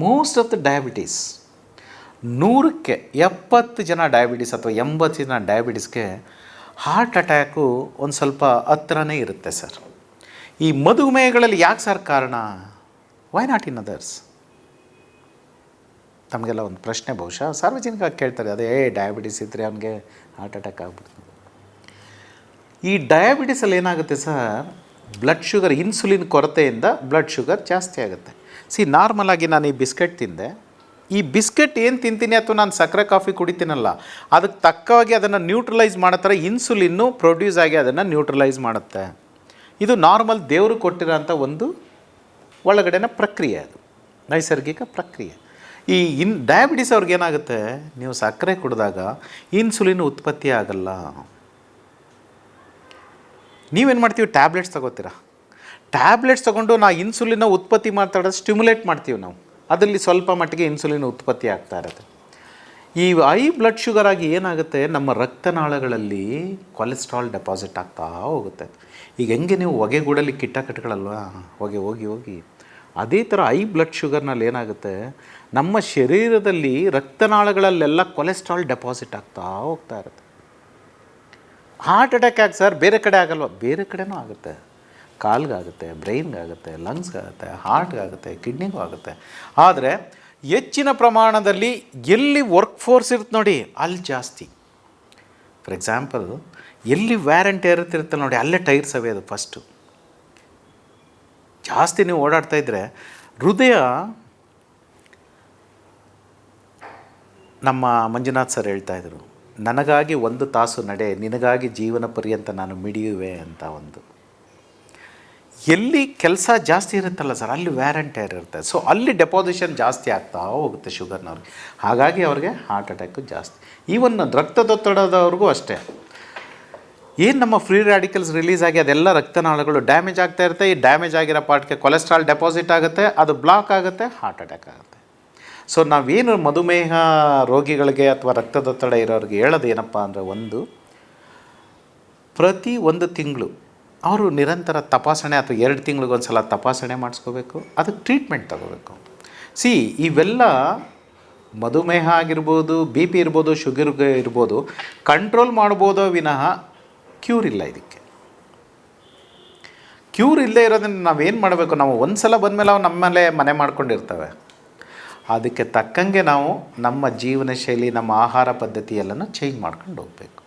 Most of the diabetes 100ಕ್ಕೆ 70 ಜನ diabetes ಅಥವಾ 80 ಜನ ಡಯಾಬಿಟೀಸ್ಗೆ ಹಾರ್ಟ್ ಅಟ್ಯಾಕು ಒಂದು ಸ್ವಲ್ಪ ಹತ್ರನೇ ಇರುತ್ತೆ ಸರ್. ಈ ಮಧುಮೇಹಗಳಲ್ಲಿ ಯಾಕೆ ಸರ್ ಕಾರಣ? Why not in others? ತಮಗೆಲ್ಲ ಒಂದು ಪ್ರಶ್ನೆ ಬಹುಶಃ ಸಾರ್ವಜನಿಕವಾಗಿ ಕೇಳ್ತಾರೆ, ಅದೇ ಡಯಾಬಿಟೀಸ್ ಇದ್ದರೆ ಅವನಿಗೆ ಹಾರ್ಟ್ ಅಟ್ಯಾಕ್ ಆಗ್ಬಿಡ್ತು. ಈ ಡಯಾಬಿಟೀಸಲ್ಲಿ ಏನಾಗುತ್ತೆ ಸರ್, ಬ್ಲಡ್ ಶುಗರ್, ಇನ್ಸುಲಿನ್ ಕೊರತೆಯಿಂದ ಬ್ಲಡ್ ಶುಗರ್ ಜಾಸ್ತಿ ಆಗುತ್ತೆ. ನಾರ್ಮಲಾಗಿ ನಾನು ಈ ಬಿಸ್ಕೆಟ್ ತಿಂದೆ, ಈ ಬಿಸ್ಕೆಟ್ ಏನು ತಿಂತೀನಿ ಅಥವಾ ನಾನು ಸಕ್ಕರೆ ಕಾಫಿ ಕುಡಿತೀನಲ್ಲ, ಅದಕ್ಕೆ ತಕ್ಕವಾಗಿ ಅದನ್ನು ನ್ಯೂಟ್ರಲೈಸ್ ಮಾಡೋ ಥರ ಇನ್ಸುಲಿನ್ನು ಪ್ರೊಡ್ಯೂಸ್ ಆಗಿ ಅದನ್ನು ನ್ಯೂಟ್ರಲೈಸ್ ಮಾಡುತ್ತೆ. ಇದು ನಾರ್ಮಲ್ ದೇವರು ಕೊಟ್ಟಿರೋಂಥ ಒಂದು ಒಳಗಡೆನ ಪ್ರಕ್ರಿಯೆ, ಅದು ನೈಸರ್ಗಿಕ ಪ್ರಕ್ರಿಯೆ. ಈ ಡಯಾಬಿಟೀಸ್ ಅವ್ರಿಗೇನಾಗುತ್ತೆ, ನೀವು ಸಕ್ಕರೆ ಕುಡಿದಾಗ ಇನ್ಸುಲಿನ್ ಉತ್ಪತ್ತಿ ಆಗಲ್ಲ. ನೀವೇನು ಮಾಡ್ತೀವಿ, ಟ್ಯಾಬ್ಲೆಟ್ಸ್ ತೊಗೋತೀರ. ಟ್ಯಾಬ್ಲೆಟ್ಸ್ ತೊಗೊಂಡು ಇನ್ಸುಲಿನ ಉತ್ಪತ್ತಿ ಮಾಡ್ತಾ ಸ್ಟಿಮ್ಯುಲೇಟ್ ಮಾಡ್ತೀವಿ ನಾವು, ಅದರಲ್ಲಿ ಸ್ವಲ್ಪ ಮಟ್ಟಿಗೆ ಇನ್ಸುಲಿನ್ ಉತ್ಪತ್ತಿ ಆಗ್ತಾ ಇರುತ್ತೆ. ಈ ಹೈ ಬ್ಲಡ್ ಶುಗರ್ ಆಗಿ ಏನಾಗುತ್ತೆ, ನಮ್ಮ ರಕ್ತನಾಳಗಳಲ್ಲಿ ಕೊಲೆಸ್ಟ್ರಾಲ್ ಡೆಪಾಸಿಟ್ ಆಗ್ತಾ ಹೋಗುತ್ತೆ. ಈಗ ಹೆಂಗೆ ನೀವು ಹೊಗೆಗೂಡಲ್ಲಿ ಕಿಟ್ಟ ಕಟ್ಕೊಳ್ಳಲ್ವ, ಹೊಗೆ ಹೋಗಿ ಹೋಗಿ, ಅದೇ ಥರ ಹೈ ಬ್ಲಡ್ ಶುಗರ್ನಲ್ಲಿ ಏನಾಗುತ್ತೆ, ನಮ್ಮ ಶರೀರದಲ್ಲಿ ರಕ್ತನಾಳಗಳಲ್ಲೆಲ್ಲ ಕೊಲೆಸ್ಟ್ರಾಲ್ ಡೆಪಾಸಿಟ್ ಆಗ್ತಾ ಹೋಗ್ತಾ ಇರುತ್ತೆ. ಹಾರ್ಟ್ ಅಟ್ಯಾಕ್ ಯಾಕೆ ಸರ್? ಬೇರೆ ಕಡೆ ಆಗಲ್ವ? ಬೇರೆ ಕಡೆನೂ ಆಗುತ್ತೆ. ಕಾಲ್ಗಾಗುತ್ತೆ, ಬ್ರೈನ್ಗಾಗುತ್ತೆ, ಲಂಗ್ಸ್ಗಾಗುತ್ತೆ, ಹಾರ್ಟ್ಗಾಗುತ್ತೆ, ಕಿಡ್ನಿಗೂ ಆಗುತ್ತೆ. ಆದರೆ ಹೆಚ್ಚಿನ ಪ್ರಮಾಣದಲ್ಲಿ ಎಲ್ಲಿ ವರ್ಕ್ ಫೋರ್ಸ್ ಇರುತ್ತೆ ನೋಡಿ, ಅಲ್ಲಿ ಜಾಸ್ತಿ. ಫಾರ್ ಎಕ್ಸಾಂಪಲ್, ಎಲ್ಲಿ ವ್ಯಾರ್ ಆ್ಯಂಡ್ ಟೇರ್ ಇರುತ್ತೆ ನೋಡಿ, ಅಲ್ಲೇ ಟೈರ್ಸ್ ಅವೇ. ಅದು ಫಸ್ಟು ಜಾಸ್ತಿ ನೀವು ಓಡಾಡ್ತಾಯಿದ್ರೆ ಹೃದಯ, ನಮ್ಮ ಮಂಜುನಾಥ್ ಸರ್ ಹೇಳ್ತಾಯಿದ್ರು, ನನಗಾಗಿ 1 ತಾಸು ನಡೆ, ನಿನಗಾಗಿ ಜೀವನ ಪರ್ಯಂತ ನಾನು ಮಿಡಿಯುವೆ ಅಂತ. ಒಂದು ಎಲ್ಲಿ ಕೆಲಸ ಜಾಸ್ತಿ ಇರುತ್ತಲ್ಲ ಸರ್, ಅಲ್ಲಿ ವ್ಯಾರ್ ಆ್ಯಂಡ್ ಟೇರ್ ಇರುತ್ತೆ. ಸೊ ಅಲ್ಲಿ ಡೆಪಾಸಿಷನ್ ಜಾಸ್ತಿ ಆಗ್ತಾ ಹೋಗುತ್ತೆ ಶುಗರ್ನವ್ರಿಗೆ, ಹಾಗಾಗಿ ಅವ್ರಿಗೆ ಹಾರ್ಟ್ ಅಟ್ಯಾಕು ಜಾಸ್ತಿ. ಈವನ್ ರಕ್ತದೊತ್ತಡದವ್ರಿಗೂ ಅಷ್ಟೇ. ಏನು ನಮ್ಮ ಫ್ರೀ ರ್ಯಾಡಿಕಲ್ಸ್ ರಿಲೀಸ್ ಆಗಿ ಅದೆಲ್ಲ ರಕ್ತನಾಳಗಳು ಡ್ಯಾಮೇಜ್ ಆಗ್ತಾ ಇರುತ್ತೆ. ಈ ಡ್ಯಾಮೇಜ್ ಆಗಿರೋ ಪಾರ್ಟ್ಗೆ ಕೊಲೆಸ್ಟ್ರಾಲ್ ಡೆಪಾಸಿಟ್ ಆಗುತ್ತೆ, ಅದು ಬ್ಲಾಕ್ ಆಗುತ್ತೆ, ಹಾರ್ಟ್ ಅಟ್ಯಾಕ್ ಆಗುತ್ತೆ. ಸೊ ನಾವೇನು ಮಧುಮೇಹ ರೋಗಿಗಳಿಗೆ ಅಥವಾ ರಕ್ತದೊತ್ತಡ ಇರೋರಿಗೆ ಹೇಳೋದು ಏನಪ್ಪ ಅಂದರೆ, ಪ್ರತಿ 1 ತಿಂಗಳು ಅವರು ನಿರಂತರ ತಪಾಸಣೆ ಅಥವಾ 2 ತಿಂಗಳಿಗೊಂದು ಸಲ ತಪಾಸಣೆ ಮಾಡಿಸ್ಕೋಬೇಕು, ಅದಕ್ಕೆ ಟ್ರೀಟ್ಮೆಂಟ್ ತಗೋಬೇಕು. ಇವೆಲ್ಲ ಮಧುಮೇಹ ಆಗಿರ್ಬೋದು, ಬಿ ಪಿ ಇರ್ಬೋದು, ಶುಗರ್ಗೆ ಇರ್ಬೋದು, ಕಂಟ್ರೋಲ್ ಮಾಡ್ಬೋದೋ ವಿನಃ ಕ್ಯೂರ್ ಇಲ್ಲ. ಇದಕ್ಕೆ ಕ್ಯೂರ್ ಇಲ್ಲದೆ ಇರೋದನ್ನು ನಾವೇನು ಮಾಡಬೇಕು, ನಾವು ಒಂದು ಸಲ ಬಂದಮೇಲೆ ಅವು ನಮ್ಮಲ್ಲೇ ಮನೆ ಮಾಡ್ಕೊಂಡಿರ್ತವೆ. ಅದಕ್ಕೆ ತಕ್ಕಂಗೆ ನಾವು ನಮ್ಮ ಜೀವನ ಶೈಲಿ, ನಮ್ಮ ಆಹಾರ ಪದ್ಧತಿಯೆಲ್ಲನೂ ಚೇಂಜ್ ಮಾಡ್ಕೊಂಡು ಹೋಗಬೇಕು.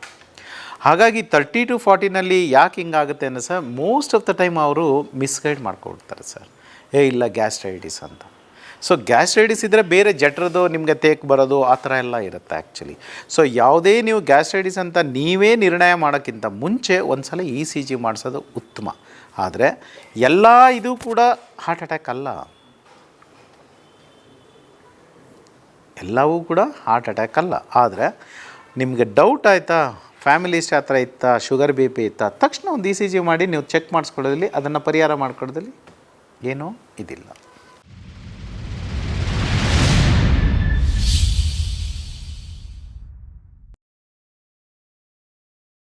ಹಾಗಾಗಿ 30 to 40ನಲ್ಲಿ ಯಾಕೆ ಹಿಂಗಾಗುತ್ತೆ ಅಂದರೆ sir, most of the time ಅವರು ಮಿಸ್ಗೈಡ್ ಮಾಡ್ಕೊಡ್ತಾರೆ ಸರ್. ಇಲ್ಲ ಗ್ಯಾಸ್ಟ್ರೈಟಿಸ್ ಅಂತ. ಸೊ ಗ್ಯಾಸ್ಟ್ರೈಟಿಸ್ ಇದ್ದರೆ ಬೇರೆ ಜಠರದ್ದು ನಿಮಗೆ ತೇಕ್ ಬರೋದು ಆ ಥರ ಎಲ್ಲ ಇರುತ್ತೆ ಆ್ಯಕ್ಚುಲಿ. ಸೊ ಯಾವುದೇ ನೀವು ಗ್ಯಾಸ್ಟ್ರೈಟಿಸ್ ಅಂತ ನೀವೇ ನಿರ್ಣಯ ಮಾಡೋಕ್ಕಿಂತ ಮುಂಚೆ ಒಂದು ಸಲ ECG ಮಾಡಿಸೋದು ಉತ್ತಮ. ಆದರೆ ಎಲ್ಲ ಇದು ಕೂಡ ಹಾರ್ಟ್ ಅಟ್ಯಾಕ್ ಅಲ್ಲ, ಎಲ್ಲವೂ ಕೂಡ ಹಾರ್ಟ್ ಅಟ್ಯಾಕ್ ಅಲ್ಲ. ಆದರೆ ನಿಮಗೆ ಡೌಟ್ ಆಯಿತಾ, ಫ್ಯಾಮಿಲಿ ಹಿಸ್ಟ್ರಿ ಆ ಥರ ಇತ್ತಾ, ಶುಗರ್ ಬಿ ಪಿ ಇತ್ತಾ, ತಕ್ಷಣ ಒಂದು ECG ಮಾಡಿ ನೀವು ಚೆಕ್ ಮಾಡಿಸ್ಕೊಳ್ಳೋದ್ರಲ್ಲಿ, ಅದನ್ನು ಪರಿಹಾರ ಮಾಡ್ಕೊಳ್ಳೋದ್ರಲ್ಲಿ ಏನೂ ಇದಿಲ್ಲ.